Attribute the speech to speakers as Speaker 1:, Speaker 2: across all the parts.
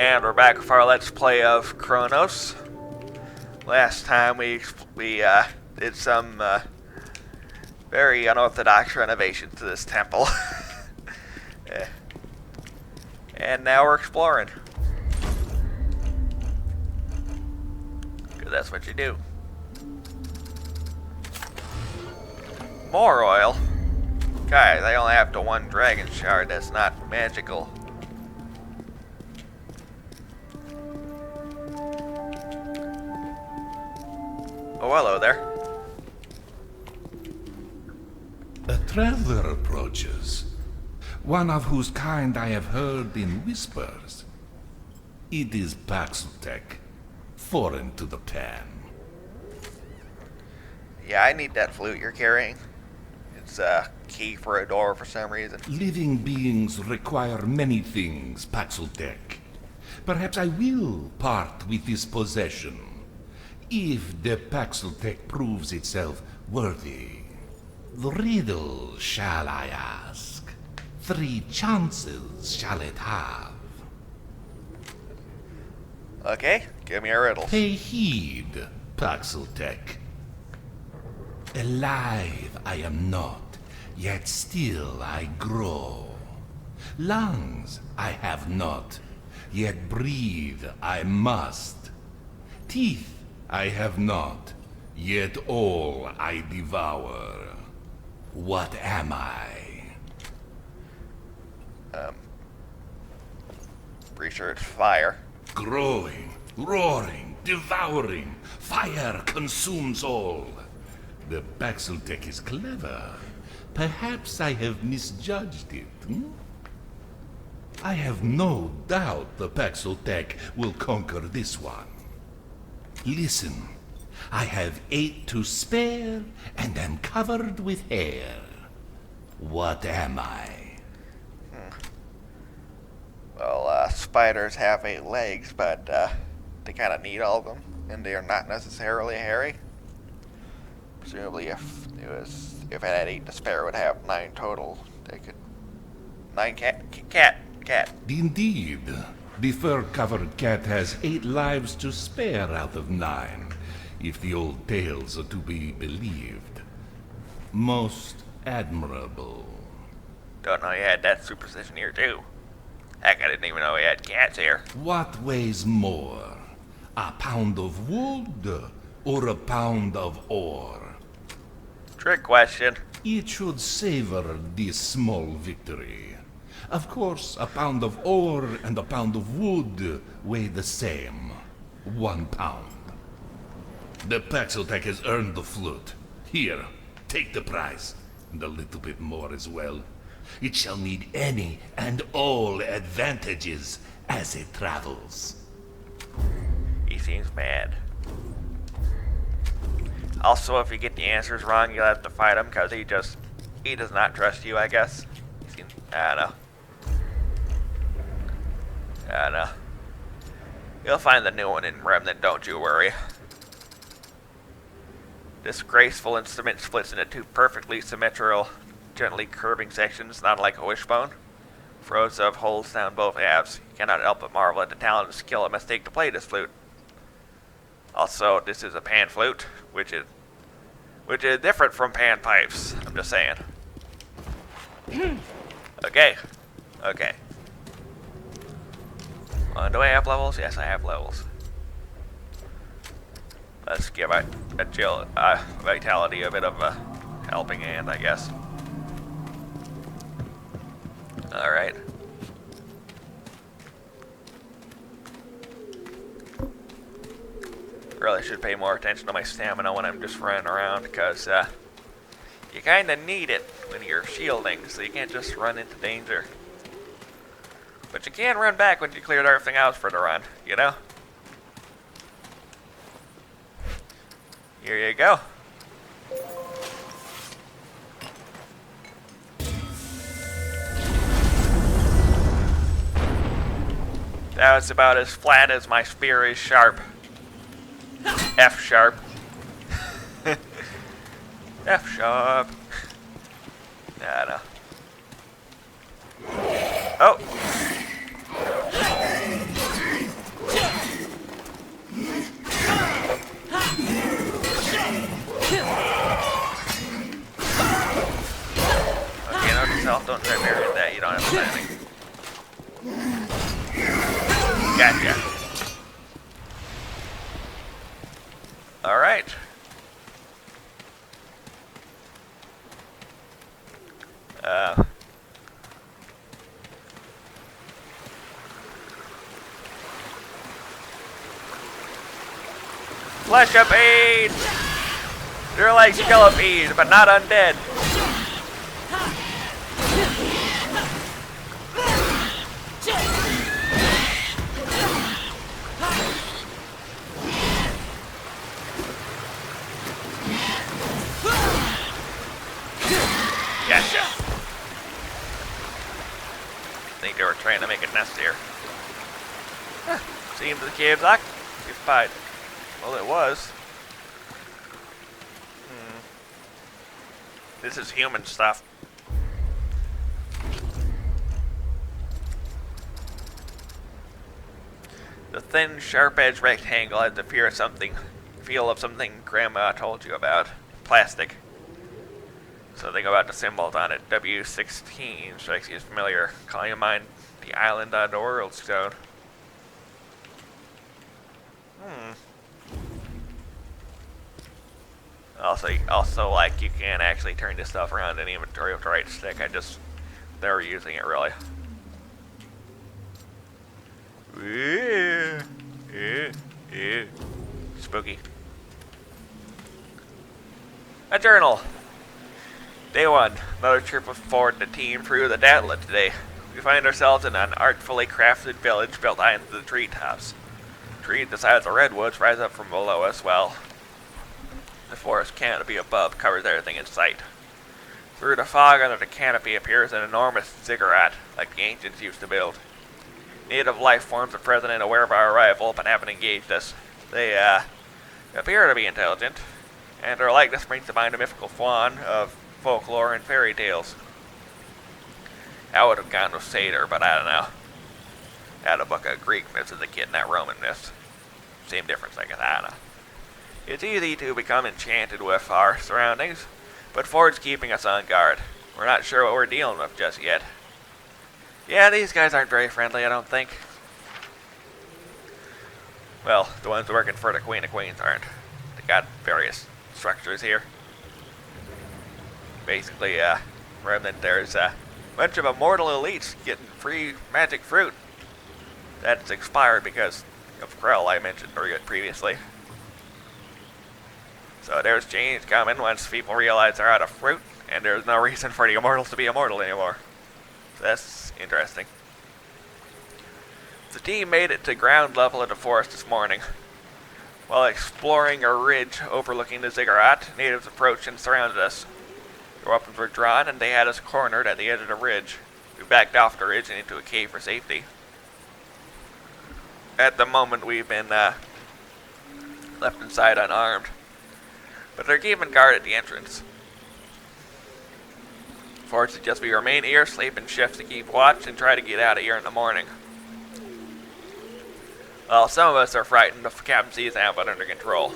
Speaker 1: And we're back with our Let's Play of Chronos. Last time we did some very unorthodox renovations to this temple. And now we're exploring. Because that's what you do. More oil? Guys, I only have to one dragon shard. That's not magical. Oh, hello there.
Speaker 2: A traveler approaches, one of whose kind I have heard in whispers. It is Paxotech, foreign to the pan.
Speaker 1: Yeah, I need that flute you're carrying. It's a key for a door for some reason.
Speaker 2: Living beings require many things, Paxotech. Perhaps I will part with this possession, if the Paxotech proves itself worthy. The riddle shall I ask? 3 chances shall it have?
Speaker 1: Okay, give me a riddle.
Speaker 2: Pay heed, Paxotech. Alive I am not, yet still I grow. Lungs I have not, yet breathe I must. Teeth I have not, yet all I devour. What am I?
Speaker 1: Pretty sure it's fire.
Speaker 2: Growing, roaring, devouring. Fire consumes all. The Paxotech is clever. Perhaps I have misjudged it. I have no doubt the Paxotech will conquer this one. Listen, I have 8 to spare and am covered with hair. What am I?
Speaker 1: Well, spiders have 8 legs, but they kind of need all of them, and they are not necessarily hairy. Presumably, if it had 8 to spare, it would have 9 total. They could 9 cat.
Speaker 2: Indeed. The fur-covered cat has 8 lives to spare out of 9, if the old tales are to be believed. Most admirable.
Speaker 1: Don't know you had that superstition here, too. Heck, I didn't even know we had cats here.
Speaker 2: What weighs more? A pound of wood or a pound of ore?
Speaker 1: Trick question.
Speaker 2: It should savor this small victory. Of course, a pound of ore and a pound of wood weigh the same. 1 pound. The Paxotech has earned the flute. Here, take the prize, and a little bit more as well. It shall need any and all advantages as it travels.
Speaker 1: He seems mad. Also, if you get the answers wrong, you'll have to fight him, because he does not trust you, I guess. I don't know. You'll find the new one in Remnant, don't you worry. This graceful instrument splits into 2 perfectly symmetrical, gently curving sections, not like a wishbone. Rows of holes down both halves. You cannot help but marvel at the talent and skill it must take to play this flute. Also, this is a pan flute, which is different from pan pipes. I'm just saying. Okay. Do I have levels? Yes, I have levels. Let's give vitality a bit of a helping hand, I guess. Alright. Really should pay more attention to my stamina when I'm just running around, because you kind of need it when you're shielding, so you can't just run into danger. But you can run back when you cleared everything else for the run, you know? Here you go. That was about as flat as my spear is sharp. F sharp. F sharp. I know. Oh. Gotcha. Alright. Flesh of aid! They're like skeletons, but not undead. Gotcha. I think they were trying to make a nest here. Huh. Seems the cave's occupied. Well, it was. This is human stuff. The thin, sharp-edged rectangle had the feel of something Grandma told you about. Plastic. So think about the symbols on it. W16 strikes you as familiar. Calling to mind the island on the world stone. Also, like, you can't actually turn this stuff around in inventory with the right stick. Never using it, really. Spooky. A journal. Day 1. Another trip with Ford and the team through the Datlet today. We find ourselves in an artfully crafted village built high into the treetops. Trees the size of redwoods rise up from below us, while the forest canopy above covers everything in sight. Through the fog under the canopy appears an enormous ziggurat, like the ancients used to build. Native life forms are present and aware of our arrival, but haven't engaged us. They, appear to be intelligent, and their likeness brings to mind a mythical fawn of folklore and fairy tales. I would have gone with satyr, but I don't know. I had a book of Greek myths as a kid, not Roman myths. Same difference, I guess. I don't know. It's easy to become enchanted with our surroundings, but Ford's keeping us on guard. We're not sure what we're dealing with just yet. Yeah, these guys aren't very friendly, I don't think. Well, the ones working for the Queen of Queens aren't. They got various structures here. Basically, Remnant, there's a bunch of immortal elites getting free magic fruit. That's expired because of Krell I mentioned previously. So there's change coming once people realize they're out of fruit, and there's no reason for the immortals to be immortal anymore. So that's interesting. The team made it to ground level of the forest this morning. While exploring a ridge overlooking the ziggurat, natives approached and surrounded us. Their weapons were drawn, and they had us cornered at the edge of the ridge. We backed off the ridge and into a cave for safety. At the moment, we've been left inside unarmed, but they're keeping guard at the entrance. Ford suggests we remain here, sleep in shifts to keep watch, and try to get out of here in the morning. Well, some of us are frightened, but the captain sees that but under control.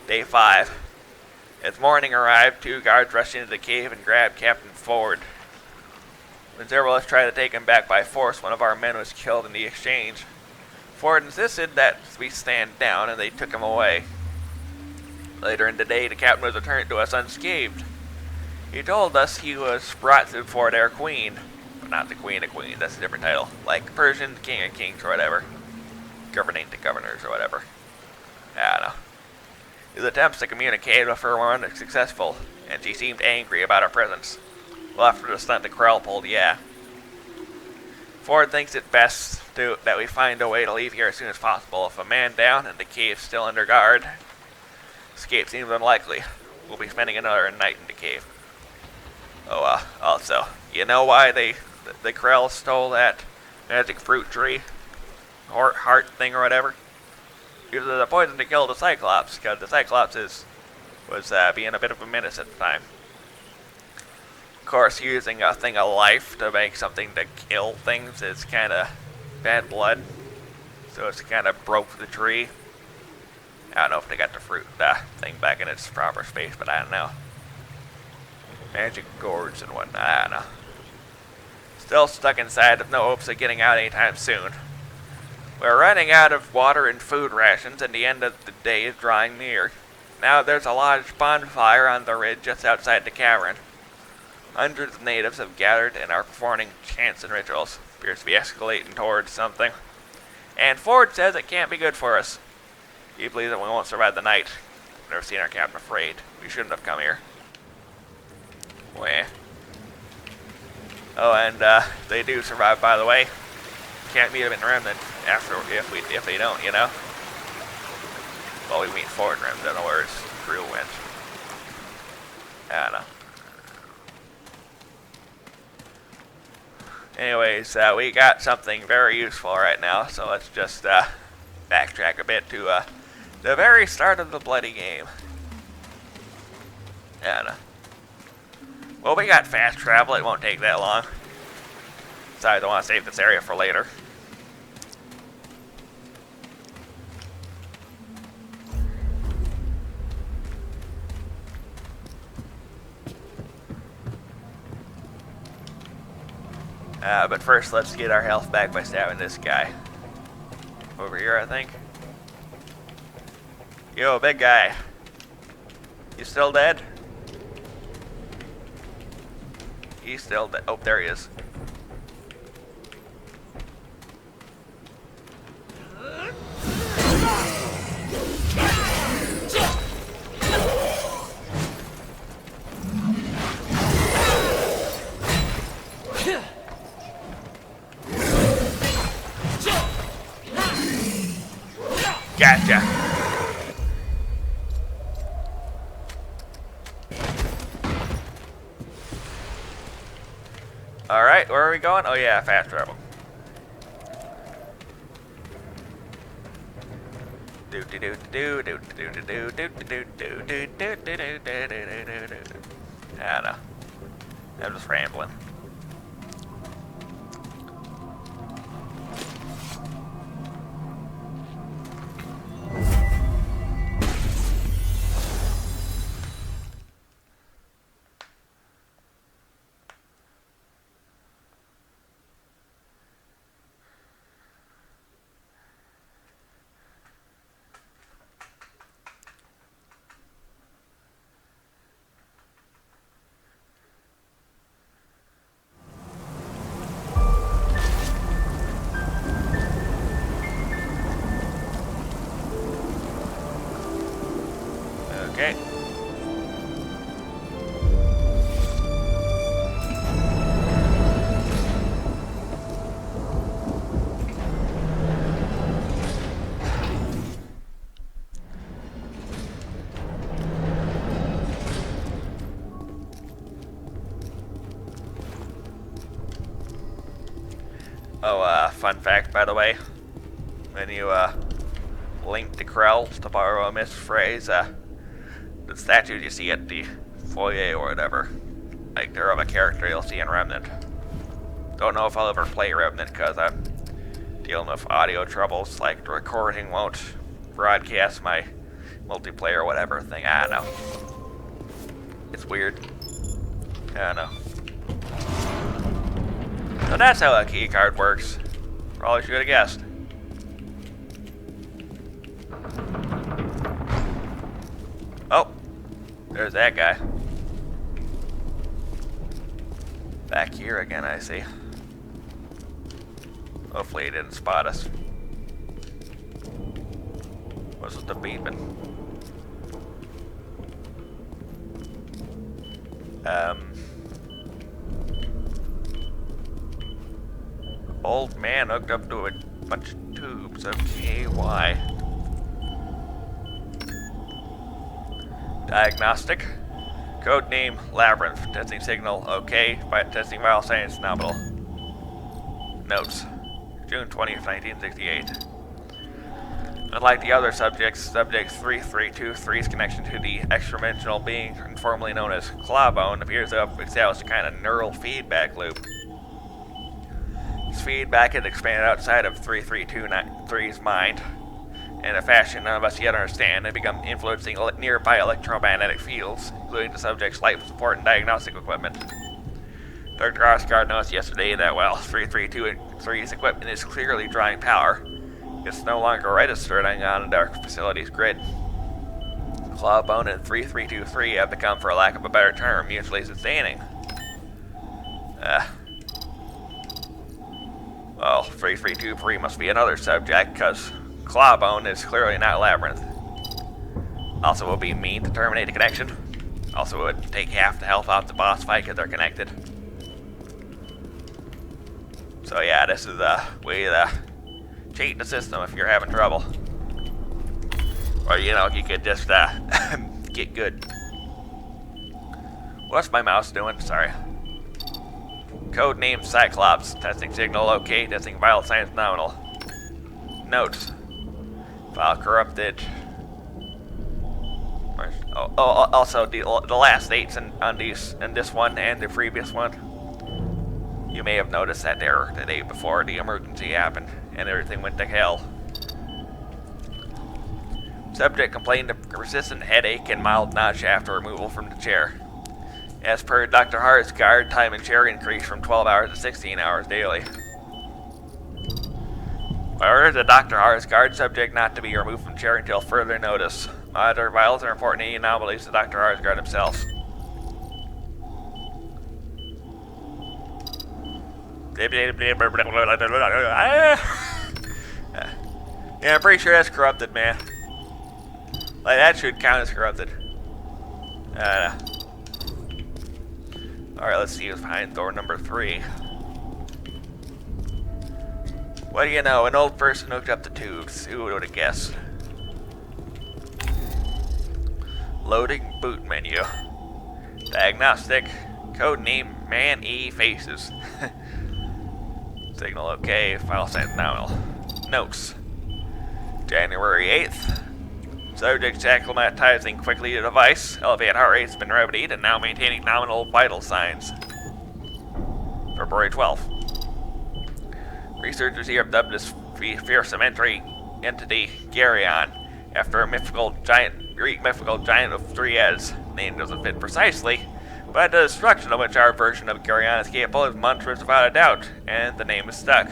Speaker 1: Day 5. As morning arrived, 2 guards rushed into the cave and grabbed Captain Ford. When several of us tried to take him back by force, one of our men was killed in the exchange. Ford insisted that we stand down, and they took him away. Later in the day, the captain was returned to us unscathed. He told us he was brought before their queen. But not the Queen of Queens, that's a different title. Like Persian King of Kings or whatever. Governing the governors or whatever. I don't know. His attempts to communicate with her were unsuccessful, and she seemed angry about our presence. Well, after the stunt the Krell pulled, yeah. Ford thinks it best that we find a way to leave here as soon as possible. If a man down and the cave still under guard, escape seems unlikely. We'll be spending another night in the cave. Oh, also, you know why the Krell stole that magic fruit tree? Or heart thing or whatever? Because of the poison to kill the Cyclops, because the Cyclops was being a bit of a menace at the time. Of course, using a thing of life to make something to kill things is kind of bad blood. So it's kind of broke the tree. I don't know if they got the fruit thing back in its proper space, but I don't know. Magic gourds and whatnot, I don't know. Still stuck inside with no hopes of getting out anytime soon. We're running out of water and food rations, and the end of the day is drawing near. Now there's a large bonfire on the ridge just outside the cavern. Hundreds of natives have gathered and are performing chants and rituals. Appears to be escalating towards something. And Ford says it can't be good for us. He believes that we won't survive the night. Never seen our captain afraid. We shouldn't have come here. Wah. Oh, and they do survive, by the way. Can't meet them in Remnant after if they don't, you know. Well, we meet Ford in Remnant, in other words. Crew went. I don't know. Anyways, we got something very useful right now, so let's just backtrack a bit to the very start of the bloody game. I don't know. Well, we got fast travel. It won't take that long. Besides, I want to save this area for later. But first, let's get our health back by stabbing this guy. Over here, I think. Yo, big guy. You still dead? He's still dead. Oh, there he is. Gotcha. Alright, where are we going? Oh yeah, fast travel. I don't know. I'm just rambling. Okay. Oh, fun fact, by the way. When you, link to Krell, to borrow a misphrase, the statues you see at the foyer or whatever, like they're of a character you'll see in Remnant. Don't know if I'll ever play Remnant because I'm dealing with audio troubles, like the recording won't broadcast my multiplayer or whatever thing. I don't know. It's weird. I don't know. So that's how a key card works. Probably should have guessed. Oh, there's that guy. Back here again, I see. Hopefully he didn't spot us. What's with the beeping? Old man hooked up to a bunch of tubes. Okay, why? Diagnostic. Codename Labyrinth. Testing signal okay. Testing vital science nominal. Notes. June 20th, 1968. Unlike the other subjects, Subject 3323's connection to the extra-dimensional being informally known as Clawbone appears to have established a kind of neural feedback loop. This feedback is expanded outside of 3323's mind in a fashion none of us yet understand and become influencing nearby electromagnetic fields, including the subject's life support and diagnostic equipment. Dr. Osgard noticed yesterday that while 3323's equipment is clearly drawing power, It's no longer registered on the Dark Facilities grid. Clawbone and 3323 have become, for lack of a better term, mutually sustaining. Well, 3323 must be another subject, because Clawbone is clearly not Labyrinth. Also, it would be mean to terminate the connection. Also, it would take half the health off the boss fight because they're connected. So yeah, this is a way to cheat the system if you're having trouble. Or, you know, you could just get good. What's my mouse doing? Sorry. Codename Cyclops. Testing signal OK. Testing vital signs nominal. Notes. File corrupted. Also the last dates on this one and the previous one. You may have noticed that error the day before the emergency happened and everything went to hell. Subject complained of persistent headache and mild nausea after removal from the chair. As per Dr. Harsgaard, time in chair increased from 12 hours to 16 hours daily. However, the Dr. Harsgaard subject not to be removed from chair until further notice. Monitor vitals and report any anomalies to Dr. Harsgaard himself. Yeah, I'm pretty sure that's corrupted, man. Like, that should count as corrupted. Alright, let's see what's behind door number 3. What do you know? An old person hooked up the tubes. Who would have guessed? Loading boot menu. Diagnostic. Codename Man E Faces. Signal OK. File sign nominal. Notes. January 8th. Subject acclimatizing quickly to the device. Elevated heart rate's been remedied and now maintaining nominal vital signs. February 12th. Researchers here have dubbed this fearsome entity Geryon after a Greek mythical giant of 3 heads. Name doesn't fit precisely, but the destruction of which our version of Geryon is capable is monstrous without a doubt, and the name is stuck.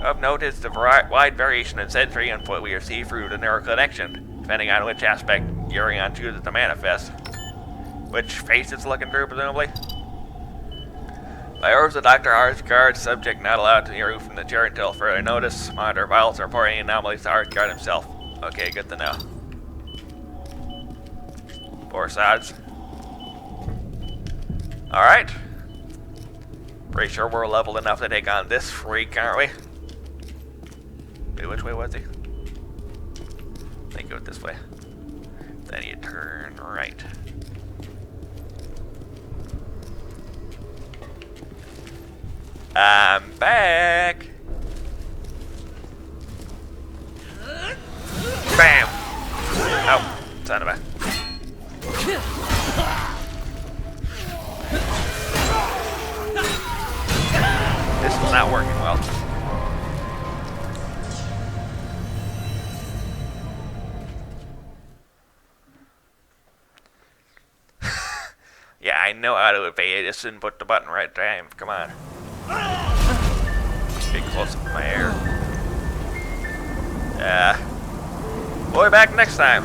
Speaker 1: Of note is the wide variation in sensory input we receive through the neural connection, depending on which aspect Geryon chooses to manifest. Which face it's looking through, presumably? By orders of Dr. Harsgaard, subject not allowed to be removed from the chair until further notice. Monitor vitals and report any anomalies to Harsgaard himself. Okay, good to know. 4 sides. Alright. Pretty sure we're leveled enough to take on this freak, aren't we? Wait, which way was he? They go this way. Then you turn right. I'm back! Bam! Oh, son of a... This is not working well. Yeah, I know how to evade. I just didn't put the button right time. Come on. Get close up my hair. We'll be back next time.